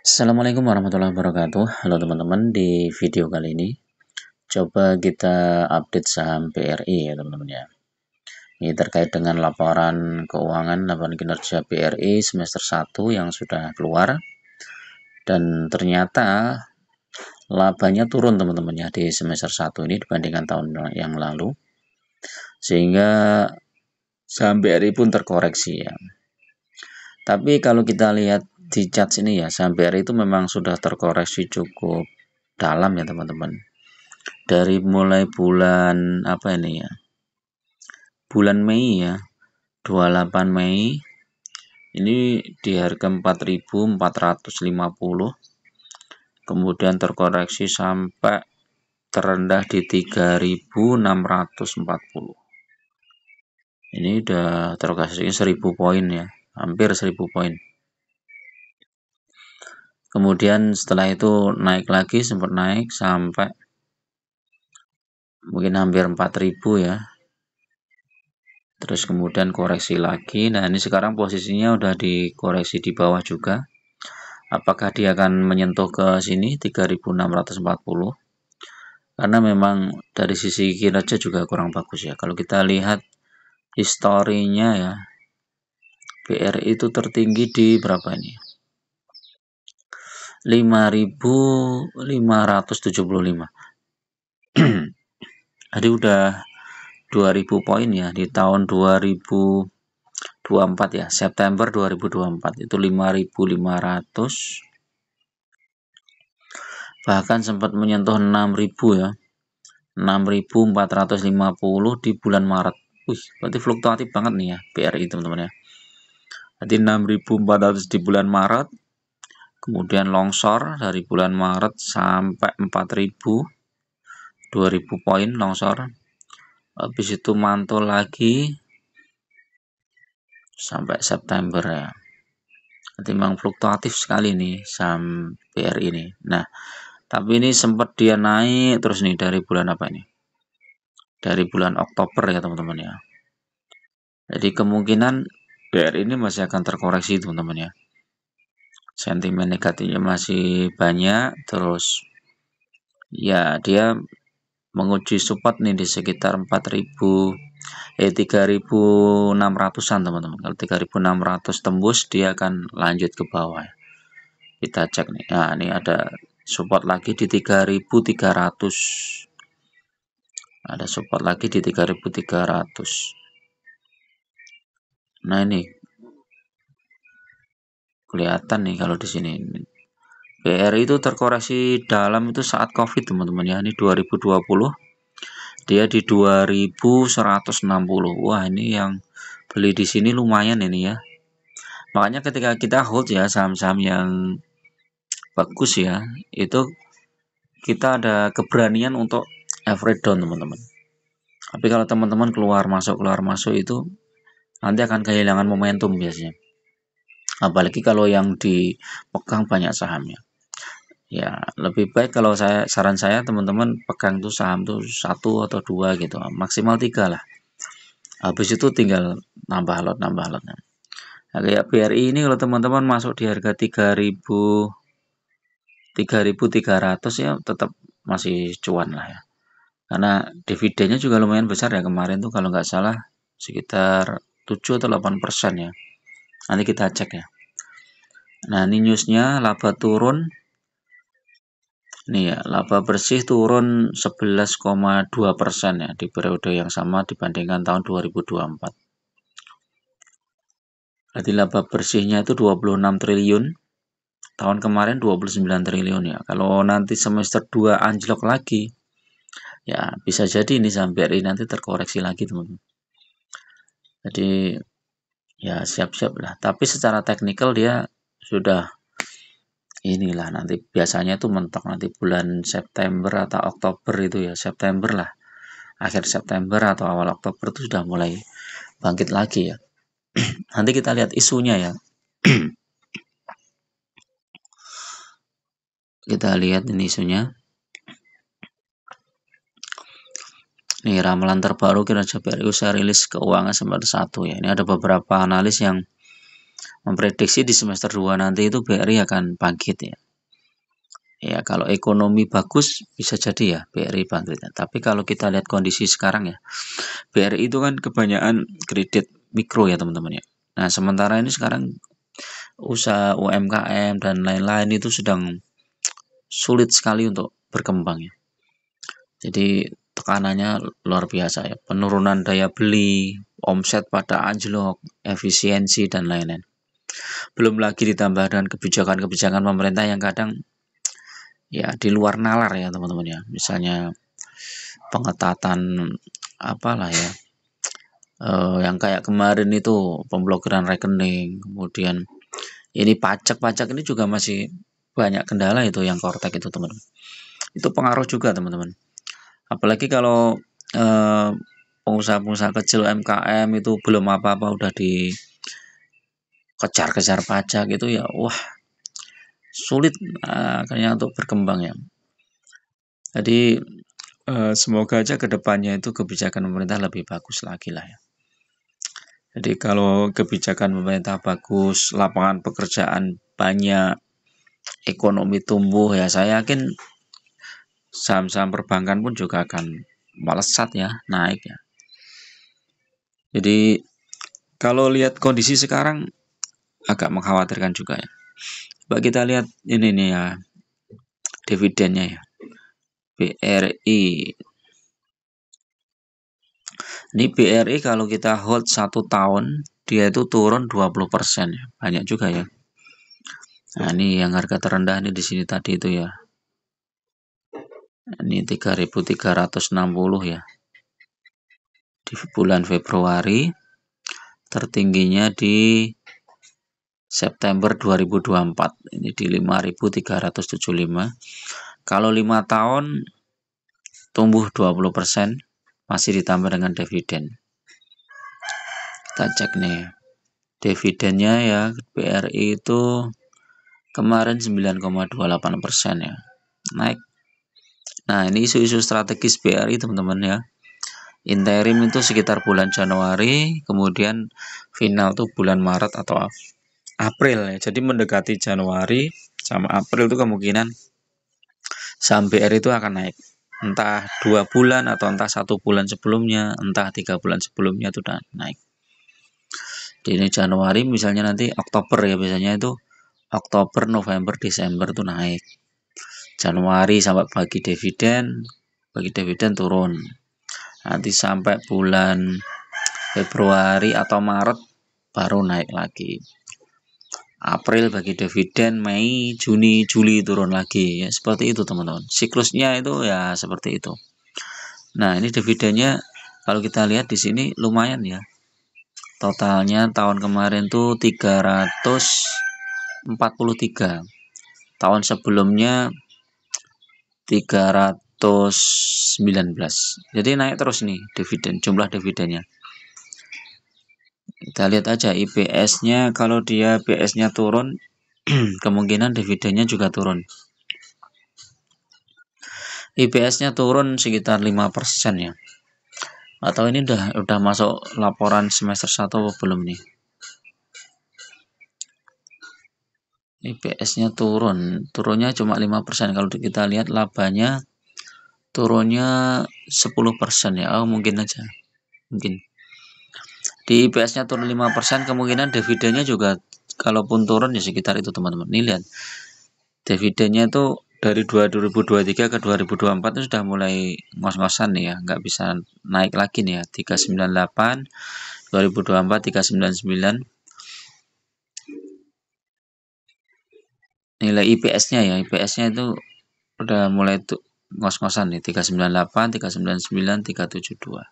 Assalamualaikum warahmatullahi wabarakatuh. Halo teman-teman, di video kali ini coba kita update saham BRI ya teman-teman ya. Ini terkait dengan laporan keuangan, laporan kinerja BRI semester 1 yang sudah keluar. Dan ternyata labanya turun teman-teman ya di semester 1 ini dibandingkan tahun yang lalu. Sehingga saham BRI pun terkoreksi ya. Tapi kalau kita lihat di chart ini ya, saham BRI itu memang sudah terkoreksi cukup dalam ya teman-teman. Dari mulai bulan apa ini ya, bulan Mei ya, 28 Mei ini di harga 4.450, kemudian terkoreksi sampai terendah di 3.640. Ini udah terkoreksi 1000 poin ya, hampir 1000 poin. Kemudian setelah itu naik lagi, sempat naik sampai mungkin hampir 4.000 ya. Terus kemudian koreksi lagi. Nah, ini sekarang posisinya udah dikoreksi di bawah juga. Apakah dia akan menyentuh ke sini 3.640? Karena memang dari sisi kinerja juga kurang bagus ya. Kalau kita lihat historinya ya, BRI itu tertinggi di berapa ini? 5.575. Jadi udah 2000 poin ya di tahun 2024 ya, September 2024 itu 5.500, bahkan sempat menyentuh 6.000 ya, 6.450 di bulan Maret. Wih, berarti fluktuatif banget nih ya BRI teman-teman ya. Jadi 6.400 di bulan Maret, kemudian longsor dari bulan Maret sampai 4.000, 2.000 poin longsor. Habis itu mantul lagi sampai September ya. Jadi memang fluktuatif sekali nih saham BRI ini. Nah, tapi ini sempat dia naik terus nih dari bulan apa ini? Dari bulan Oktober ya teman-teman ya. Jadi kemungkinan BRI ini masih akan terkoreksi teman-teman ya. Sentimen negatifnya masih banyak, terus ya dia menguji support nih di sekitar 3.600-an teman-teman. Kalau 3.600 tembus dia akan lanjut ke bawah. Kita cek nih. Nah, ini ada support lagi di 3.300. Ada support lagi di 3.300. Nah, ini kelihatan nih kalau di sini. BRI itu terkoreksi dalam itu saat Covid teman-teman ya. Ini 2020. Dia di 2160. Wah, ini yang beli di sini lumayan ini ya. Makanya ketika kita hold ya saham-saham yang bagus ya, itu kita ada keberanian untuk average down teman-teman. Tapi kalau teman-teman keluar masuk itu nanti akan kehilangan momentum biasanya. Apalagi kalau yang dipegang banyak sahamnya. Ya, lebih baik kalau saran saya teman-teman pegang tuh saham tuh 1 atau 2 gitu, maksimal 3 lah. Habis itu tinggal nambah lot. Nah, kayak BRI ini kalau teman-teman masuk di harga 3.300 ya tetap masih cuan lah ya. Karena dividennya juga lumayan besar ya kemarin tuh kalau nggak salah sekitar 7 atau 8% ya. Nanti kita cek ya. Nah, ini newsnya laba turun. Nih ya, laba bersih turun 11,2% ya di periode yang sama dibandingkan tahun 2024. Jadi laba bersihnya itu 26 triliun. Tahun kemarin 29 triliun ya. Kalau nanti semester 2 anjlok lagi, ya bisa jadi ini saham BRI nanti terkoreksi lagi teman-teman. Jadi ya siap-siap lah. Tapi secara teknikal dia sudah inilah nanti biasanya itu mentok nanti bulan September atau Oktober itu ya, September lah, akhir September atau awal Oktober itu sudah mulai bangkit lagi ya. Nanti kita lihat isunya ya. Kita lihat ini isunya. Nih ramalan terbaru kinerja BRI usai rilis keuangan semester 1 ya. Ini ada beberapa analis yang memprediksi di semester 2 nanti itu BRI akan bangkit ya. Ya, kalau ekonomi bagus bisa jadi ya BRI bangkit. Tapi kalau kita lihat kondisi sekarang ya, BRI itu kan kebanyakan kredit mikro ya teman-teman ya. Nah, sementara ini sekarang usaha UMKM dan lain-lain itu sedang sulit sekali untuk berkembang ya. Jadi tekanannya luar biasa ya. Penurunan daya beli, omset pada anjlok, efisiensi dan lain-lain. Belum lagi ditambah dengan kebijakan-kebijakan pemerintah yang kadang ya di luar nalar ya teman-teman ya. Misalnya pengetatan apalah ya, yang kayak kemarin itu pemblokiran rekening, kemudian ini pajak ini juga masih banyak kendala itu yang kortek itu teman-teman. Itu pengaruh juga teman-teman. Apalagi kalau pengusaha-pengusaha kecil UMKM itu belum apa-apa udah dikejar-kejar pajak itu ya, wah sulit akhirnya untuk berkembang ya. Jadi semoga aja kedepannya itu kebijakan pemerintah lebih bagus lagi lah ya. Jadi kalau kebijakan pemerintah bagus, lapangan pekerjaan banyak, ekonomi tumbuh ya, saya yakin saham-saham perbankan pun juga akan melesat ya, naik ya. Jadi kalau lihat kondisi sekarang agak mengkhawatirkan juga ya. Coba kita lihat ini nih ya, dividennya ya. BRI. Ini BRI kalau kita hold 1 tahun, dia itu turun 20% ya. Banyak juga ya. Nah, ini yang harga terendah ini di sini tadi itu ya. Ini 3.360 ya. Di bulan Februari, tertingginya di September 2024. Ini di 5.375. Kalau 5 tahun tumbuh 20%, masih ditambah dengan dividen. Kita cek nih. Dividennya ya BRI itu kemarin 9,28% ya. Naik. Nah, ini isu-isu strategis BRI teman-teman ya. Interim itu sekitar bulan Januari, kemudian final tuh bulan Maret atau April ya. Jadi mendekati Januari sama April itu kemungkinan saham BRI itu akan naik. Entah 2 bulan atau entah 1 bulan sebelumnya, entah 3 bulan sebelumnya itu udah naik. Di ini Januari misalnya nanti Oktober ya, biasanya itu Oktober, November, Desember itu naik. Januari sampai bagi dividen turun. Nanti sampai bulan Februari atau Maret baru naik lagi. April bagi dividen, Mei, Juni, Juli turun lagi ya, seperti itu teman-teman. Siklusnya itu ya seperti itu. Nah, ini dividennya kalau kita lihat di sini lumayan ya. Totalnya tahun kemarin tuh 343. Tahun sebelumnya 319. Jadi naik terus nih dividen, jumlah dividennya. Kita lihat aja IPS-nya, kalau dia BS-nya turun, kemungkinan dividennya juga turun. IPS-nya turun sekitar 5% ya. Atau ini udah masuk laporan semester 1 atau belum nih? IPS-nya turunnya cuma 5%. Kalau kita lihat labanya turunnya 10% ya. Oh, mungkin aja. Mungkin. Di IPS-nya turun 5%, kemungkinan dividennya juga kalaupun turun ya sekitar itu teman-teman. Ini lihat. Dividennya itu dari 2023 ke 2024 itu sudah mulai ngos-ngosan nih ya, nggak bisa naik lagi nih ya. 398, 2024 399. Nilai IPS-nya ya, IPS-nya itu udah mulai tuh ngos-ngosan nih, 398, 399, 372.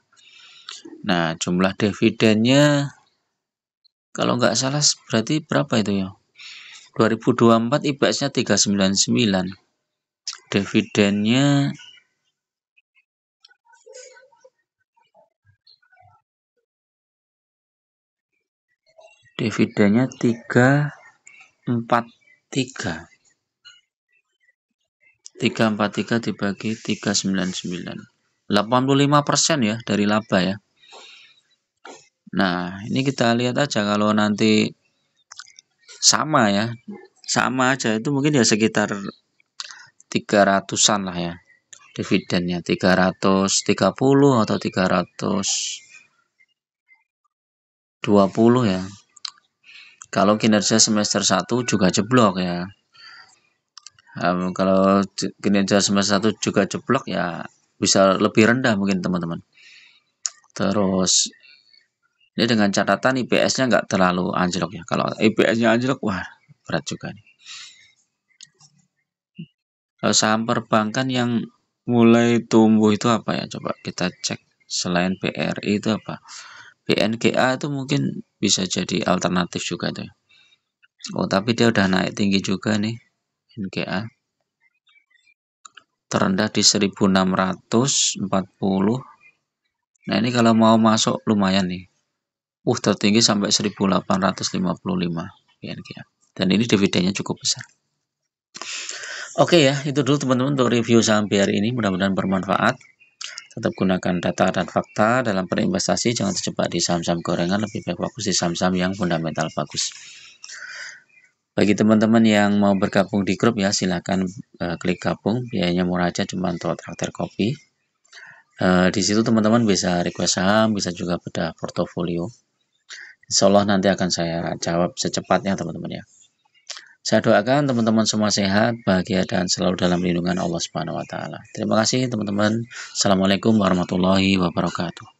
Nah, jumlah dividennya kalau nggak salah berarti berapa itu ya? 2024 IPS-nya 399. Dividennya dividennya 343. 343 dibagi 399. 85% ya dari laba ya. Nah, ini kita lihat aja kalau nanti sama ya, sama aja itu mungkin ya sekitar 300-an lah ya dividennya, 330 atau 320 ya. Kalau kinerja semester 1 juga jeblok ya. Kalau kinerja semester 1 juga jeblok ya bisa lebih rendah mungkin teman-teman. Terus ini dengan catatan IPS-nya nggak terlalu anjlok ya. Kalau IPS-nya anjlok, wah berat juga nih. Kalau saham perbankan yang mulai tumbuh itu apa ya? Coba kita cek selain BRI itu apa? BNGA itu mungkin bisa jadi alternatif juga tuh. Oh, tapi dia udah naik tinggi juga nih. BNGA terendah di 1640. Nah, ini kalau mau masuk lumayan nih. Tertinggi sampai 1855 BNGA. Dan ini dividennya cukup besar. Oke ya, itu dulu teman-teman untuk review saham BRI ini. Mudah-mudahan bermanfaat. Tetap gunakan data dan fakta dalam berinvestasi. Jangan terjebak di saham-saham gorengan. Lebih baik fokus di saham-saham yang fundamental bagus. Bagi teman-teman yang mau bergabung di grup ya, silahkan klik gabung. Biayanya murah aja, cuma untuk traktir kopi. Di situ teman-teman bisa request saham, bisa juga bedah portofolio. Insya Allah nanti akan saya jawab secepatnya teman-teman ya. Saya doakan teman-teman semua sehat, bahagia, dan selalu dalam lindungan Allah Subhanahu wa Ta'ala. Terima kasih teman-teman. Assalamualaikum warahmatullahi wabarakatuh.